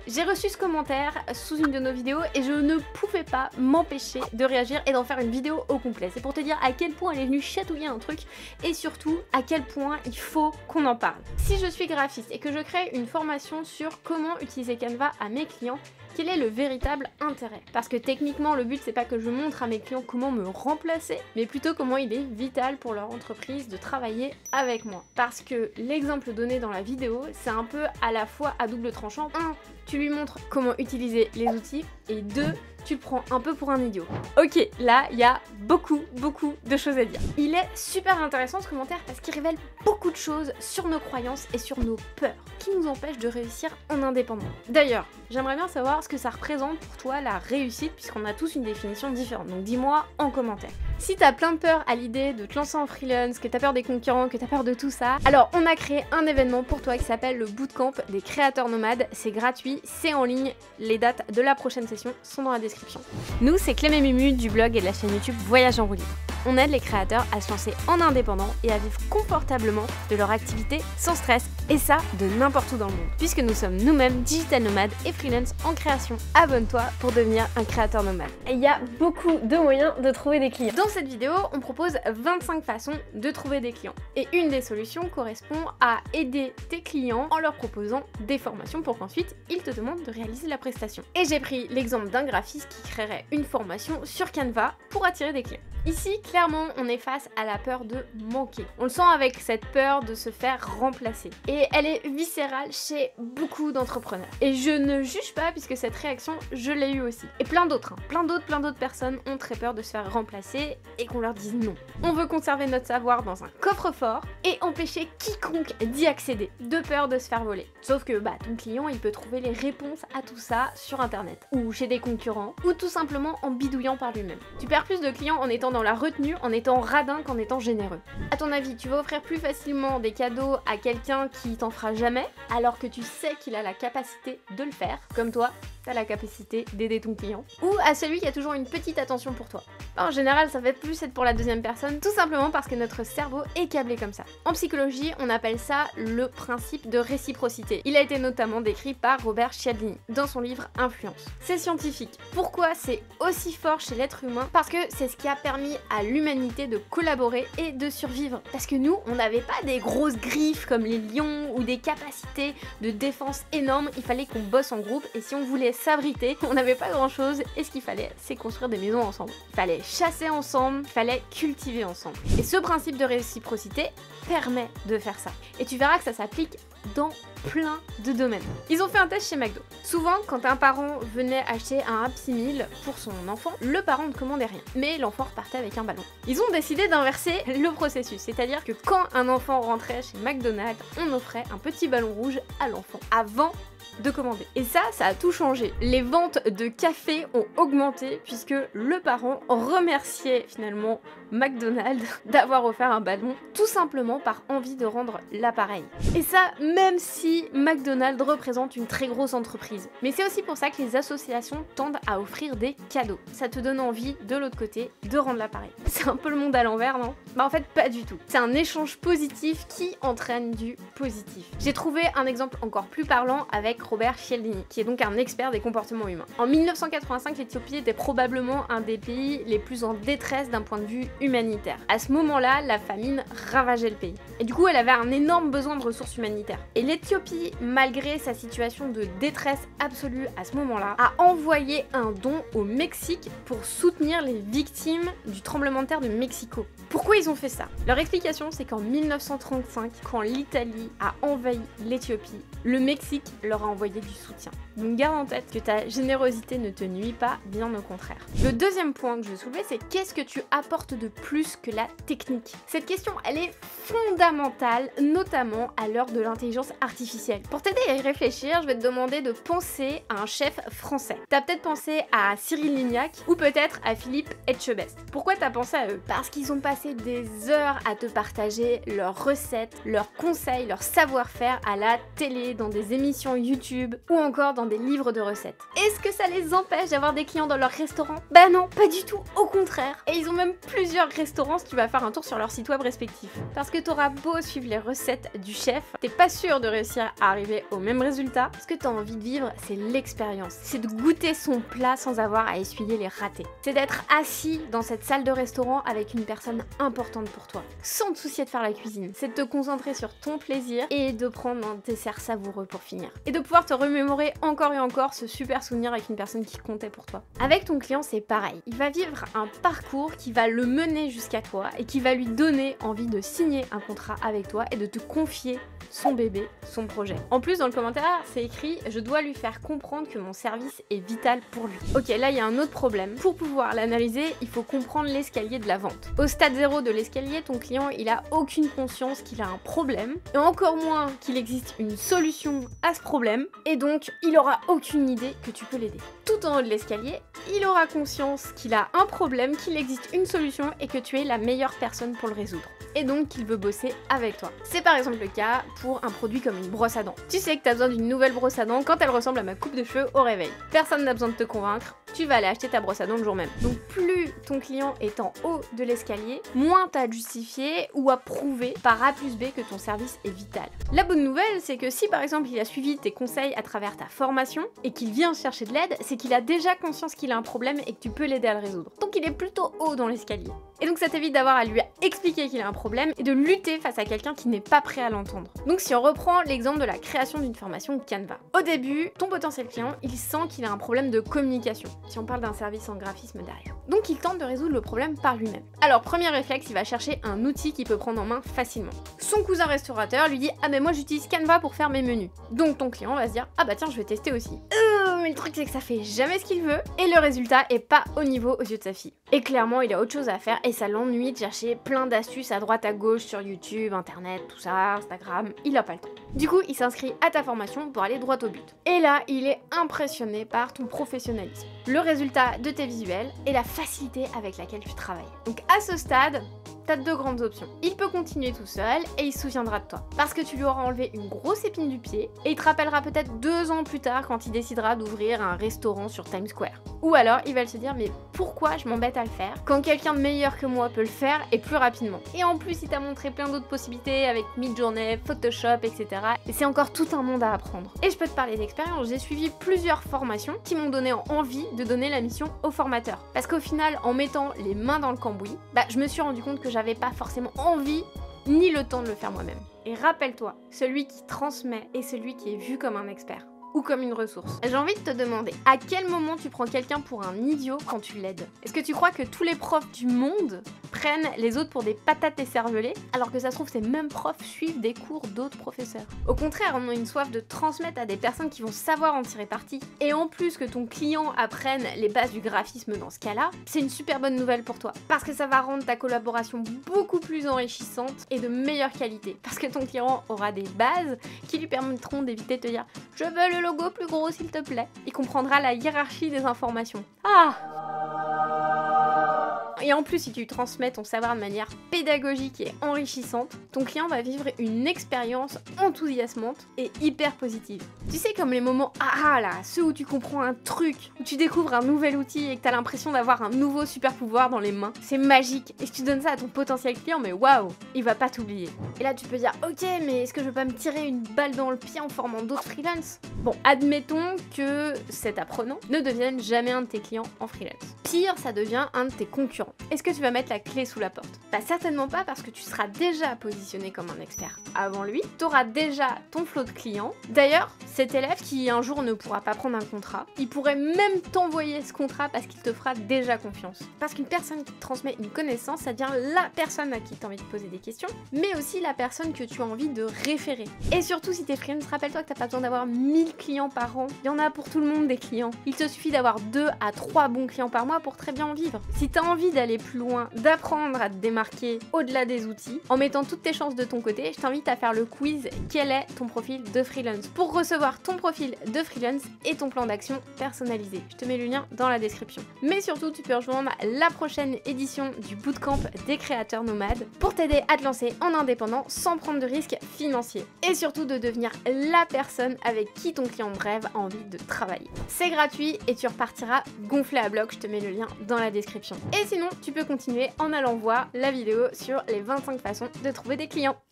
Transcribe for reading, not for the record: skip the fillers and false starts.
J'ai reçu ce commentaire sous une de nos vidéos et je ne pouvais pas m'empêcher de réagir et d'en faire une vidéo au complet. C'est pour te dire à quel point elle est venue chatouiller un truc et surtout à quel point il faut qu'on en parle. Si je suis graphiste et que je crée une formation sur comment utiliser Canva à mes clients, quel est le véritable intérêt? Parce que techniquement, le but c'est pas que je montre à mes clients comment me remplacer, mais plutôt comment il est vital pour leur entreprise de travailler avec moi. Parce que l'exemple donné dans la vidéo, c'est un peu à la fois à double tranchant. 1, tu lui montres comment utiliser les outils, et 2, tu le prends un peu pour un idiot. Ok, là, il y a beaucoup de choses à dire. Il est super intéressant ce commentaire parce qu'il révèle beaucoup de choses sur nos croyances et sur nos peurs qui nous empêchent de réussir en indépendant. D'ailleurs, j'aimerais bien savoir ce que ça représente pour toi la réussite, puisqu'on a tous une définition différente, donc dis-moi en commentaire. Si t'as plein de peur à l'idée de te lancer en freelance, que t'as peur des concurrents, que t'as peur de tout ça, alors on a créé un événement pour toi qui s'appelle le Bootcamp des créateurs nomades. C'est gratuit, c'est en ligne, les dates de la prochaine session sont dans la description. Nous, c'est Clem et Mumu du blog et de la chaîne YouTube Voyage en roue libre. On aide les créateurs à se lancer en indépendant et à vivre confortablement de leur activité sans stress, et ça de n'importe où dans le monde, puisque nous sommes nous-mêmes digital nomades et freelance en création. Abonne-toi pour devenir un créateur nomade. Et il y a beaucoup de moyens de trouver des clients. Dans cette vidéo, on propose 25 façons de trouver des clients. Et une des solutions correspond à aider tes clients en leur proposant des formations pour qu'ensuite ils te demandent de réaliser la prestation. Et j'ai pris l'exemple d'un graphiste qui créerait une formation sur Canva pour attirer des clients. Ici, clairement, on est face à la peur de manquer. On le sent avec cette peur de se faire remplacer. Et elle est viscérale chez beaucoup d'entrepreneurs. Et je ne juge pas puisque cette réaction, je l'ai eue aussi. Et plein d'autres, plein d'autres personnes ont très peur de se faire remplacer et qu'on leur dise non. On veut conserver notre savoir dans un coffre-fort et empêcher quiconque d'y accéder, de peur de se faire voler. Sauf que ton client, il peut trouver les réponses à tout ça sur internet, ou chez des concurrents, ou tout simplement en bidouillant par lui-même. Tu perds plus de clients en étant dans la retenue, en étant radin qu'en étant généreux. À ton avis, tu vas offrir plus facilement des cadeaux à quelqu'un qui t'en fera jamais, alors que tu sais qu'il a la capacité de le faire, comme toi, t'as la capacité d'aider ton client, ou à celui qui a toujours une petite attention pour toi. En général, ça va plus être pour la deuxième personne, tout simplement parce que notre cerveau est câblé comme ça. En psychologie, on appelle ça le principe de réciprocité. Il a été notamment décrit par Robert Cialdini dans son livre Influence. C'est scientifique. Pourquoi c'est aussi fort chez l'être humain? Parce que c'est ce qui a permis à l'humanité de collaborer et de survivre. Parce que nous, on n'avait pas des grosses griffes comme les lions ou des capacités de défense énormes. Il fallait qu'on bosse en groupe, et si on voulait s'abriter, on n'avait pas grand chose, et ce qu'il fallait, c'est construire des maisons ensemble. Il fallait chasser ensemble, il fallait cultiver ensemble. Et ce principe de réciprocité permet de faire ça. Et tu verras que ça s'applique dans plein de domaines. Ils ont fait un test chez McDo. Souvent, quand un parent venait acheter un Happy Meal pour son enfant, le parent ne commandait rien, mais l'enfant repartait avec un ballon. Ils ont décidé d'inverser le processus, c'est-à-dire que quand un enfant rentrait chez McDonald's, on offrait un petit ballon rouge à l'enfant avant de commander. Et ça a tout changé. Les ventes de café ont augmenté puisque le parent remerciait finalement McDonald's d'avoir offert un ballon, tout simplement par envie de rendre l'appareil. Et ça, même si McDonald's représente une très grosse entreprise. Mais c'est aussi pour ça que les associations tendent à offrir des cadeaux. Ça te donne envie, de l'autre côté, de rendre l'appareil. C'est un peu le monde à l'envers, non? En fait, pas du tout. C'est un échange positif qui entraîne du positif. J'ai trouvé un exemple encore plus parlant avec Robert Cialdini, qui est donc un expert des comportements humains. En 1985, l'Éthiopie était probablement un des pays les plus en détresse d'un point de vue humanitaire. À ce moment-là, la famine ravageait le pays. Et du coup, elle avait un énorme besoin de ressources humanitaires. Et l'Éthiopie, malgré sa situation de détresse absolue à ce moment-là, a envoyé un don au Mexique pour soutenir les victimes du tremblement de terre de Mexico. Pourquoi ils ont fait ça? Leur explication, c'est qu'en 1935, quand l'Italie a envahi l'Éthiopie, le Mexique leur a envoyé du soutien. Donc garde en tête que ta générosité ne te nuit pas, bien au contraire. Le deuxième point que je veux soulever, c'est qu'est-ce que tu apportes de plus que la technique? Cette question, elle est fondamentale, notamment à l'heure de l'intelligence artificielle. Pour t'aider à y réfléchir, je vais te demander de penser à un chef français. T'as peut-être pensé à Cyril Lignac ou peut-être à Philippe Etchebest. Pourquoi t'as pensé à eux? Parce qu'ils ont passé des heures à te partager leurs recettes, leurs conseils, leur savoir-faire à la télé, dans des émissions YouTube YouTube ou encore dans des livres de recettes. Est-ce que ça les empêche d'avoir des clients dans leur restaurant? Bah non, pas du tout, au contraire. Et ils ont même plusieurs restaurants si tu vas faire un tour sur leur site web respectif. Parce que t'auras beau suivre les recettes du chef, t'es pas sûr de réussir à arriver au même résultat. Ce que t'as envie de vivre, c'est l'expérience. C'est de goûter son plat sans avoir à essuyer les ratés. C'est d'être assis dans cette salle de restaurant avec une personne importante pour toi, sans te soucier de faire la cuisine. C'est de te concentrer sur ton plaisir et de prendre un dessert savoureux pour finir. Et de pouvoir te remémorer encore et encore ce super souvenir avec une personne qui comptait pour toi. Avec ton client, c'est pareil. Il va vivre un parcours qui va le mener jusqu'à toi et qui va lui donner envie de signer un contrat avec toi et de te confier son bébé, son projet. En plus, dans le commentaire, c'est écrit « Je dois lui faire comprendre que mon service est vital pour lui ». Ok, là, il y a un autre problème. Pour pouvoir l'analyser, il faut comprendre l'escalier de la vente. Au stade 0 de l'escalier, ton client, il a aucune conscience qu'il a un problème, et encore moins qu'il existe une solution à ce problème, et donc, il aura aucune idée que tu peux l'aider. Tout en haut de l'escalier, il aura conscience qu'il a un problème, qu'il existe une solution, et que tu es la meilleure personne pour le résoudre. Et donc qu'il veut bosser avec toi. C'est par exemple le cas pour un produit comme une brosse à dents. Tu sais que tu as besoin d'une nouvelle brosse à dents quand elle ressemble à ma coupe de cheveux au réveil. Personne n'a besoin de te convaincre, tu vas aller acheter ta brosse à dents le jour même. Donc plus ton client est en haut de l'escalier, moins tu as à justifier ou à prouver par A plus B que ton service est vital. La bonne nouvelle, c'est que si par exemple il a suivi tes conseils à travers ta formation et qu'il vient chercher de l'aide, c'est qu'il a déjà conscience qu'il a un problème et que tu peux l'aider à le résoudre. Donc il est plutôt haut dans l'escalier. Et donc ça t'évite d'avoir à lui expliquer qu'il a un problème et de lutter face à quelqu'un qui n'est pas prêt à l'entendre. Donc si on reprend l'exemple de la création d'une formation Canva. Au début, ton potentiel client, il sent qu'il a un problème de communication, si on parle d'un service en graphisme derrière. Donc il tente de résoudre le problème par lui-même. Alors premier réflexe, il va chercher un outil qu'il peut prendre en main facilement. Son cousin restaurateur lui dit « Ah mais moi j'utilise Canva pour faire mes menus ». Donc ton client va se dire « Ah bah tiens, je vais tester aussi ». Mais le truc c'est que ça fait jamais ce qu'il veut et le résultat est pas au niveau aux yeux de sa fille. Et clairement il a autre chose à faire et ça l'ennuie de chercher plein d'astuces à droite à gauche sur YouTube, internet, tout ça, Instagram, il a pas le temps. Du coup il s'inscrit à ta formation pour aller droit au but. Et là il est impressionné par ton professionnalisme, le résultat de tes visuels et la facilité avec laquelle tu travailles. Donc à ce stade, t'as deux grandes options. Il peut continuer tout seul et il se souviendra de toi. Parce que tu lui auras enlevé une grosse épine du pied et il te rappellera peut-être 2 ans plus tard quand il décidera d'ouvrir un restaurant sur Times Square. Ou alors il va se dire mais pourquoi je m'embête à le faire quand quelqu'un de meilleur que moi peut le faire et plus rapidement. Et en plus il t'a montré plein d'autres possibilités avec Midjourney, Photoshop, etc. Et c'est encore tout un monde à apprendre. Et je peux te parler d'expérience, j'ai suivi plusieurs formations qui m'ont donné envie de donner la mission aux formateurs. Parce qu'au final, en mettant les mains dans le cambouis, je me suis rendu compte que j'avais pas forcément envie ni le temps de le faire moi-même. Et rappelle-toi, celui qui transmet est celui qui est vu comme un expert ou comme une ressource. J'ai envie de te demander, à quel moment tu prends quelqu'un pour un idiot quand tu l'aides? Est-ce que tu crois que tous les profs du monde prennent les autres pour des patates écervelées, alors que ça se trouve ces mêmes profs suivent des cours d'autres professeurs? Au contraire, on a une soif de transmettre à des personnes qui vont savoir en tirer parti. Et en plus que ton client apprenne les bases du graphisme dans ce cas-là, c'est une super bonne nouvelle pour toi. Parce que ça va rendre ta collaboration beaucoup plus enrichissante et de meilleure qualité. Parce que ton client aura des bases qui lui permettront d'éviter de te dire « Je veux le logo plus gros s'il te plaît ». Il comprendra la hiérarchie des informations. Ah! Et en plus, si tu transmets ton savoir de manière pédagogique et enrichissante, ton client va vivre une expérience enthousiasmante et hyper positive. Tu sais, comme les moments ah là, ceux où tu comprends un truc, où tu découvres un nouvel outil et que t'as l'impression d'avoir un nouveau super pouvoir dans les mains. C'est magique. Et si tu donnes ça à ton potentiel client, mais waouh, il va pas t'oublier. Et là, tu peux dire, ok, mais est-ce que je peux pas me tirer une balle dans le pied en formant d'autres freelance? Bon, admettons que cet apprenant ne devienne jamais un de tes clients en freelance. Pire, ça devient un de tes concurrents. Est-ce que tu vas mettre la clé sous la porte? Bah certainement pas, parce que tu seras déjà positionné comme un expert avant lui, t'auras déjà ton flot de clients. D'ailleurs, cet élève qui un jour ne pourra pas prendre un contrat, il pourrait même t'envoyer ce contrat parce qu'il te fera déjà confiance. Parce qu'une personne qui te transmet une connaissance, ça devient la personne à qui tu as envie de poser des questions, mais aussi la personne que tu as envie de référer. Et surtout si t'es freelance, rappelle-toi que t'as pas besoin d'avoir 1000 clients par an. Il y en a pour tout le monde des clients. Il te suffit d'avoir 2 à 3 bons clients par mois pour très bien en vivre. Si t'as envie d'aller plus loin, d'apprendre à te démarquer au-delà des outils, en mettant toutes tes chances de ton côté, je t'invite à faire le quiz quel est ton profil de freelance pour recevoir ton profil de freelance et ton plan d'action personnalisé. Je te mets le lien dans la description. Mais surtout, tu peux rejoindre la prochaine édition du Bootcamp des créateurs nomades pour t'aider à te lancer en indépendant sans prendre de risques financiers. Et surtout de devenir la personne avec qui ton client de rêve a envie de travailler. C'est gratuit et tu repartiras gonflé à bloc, je te mets le lien dans la description. Et sinon, tu peux continuer en allant voir la vidéo sur les 25 façons de trouver des clients.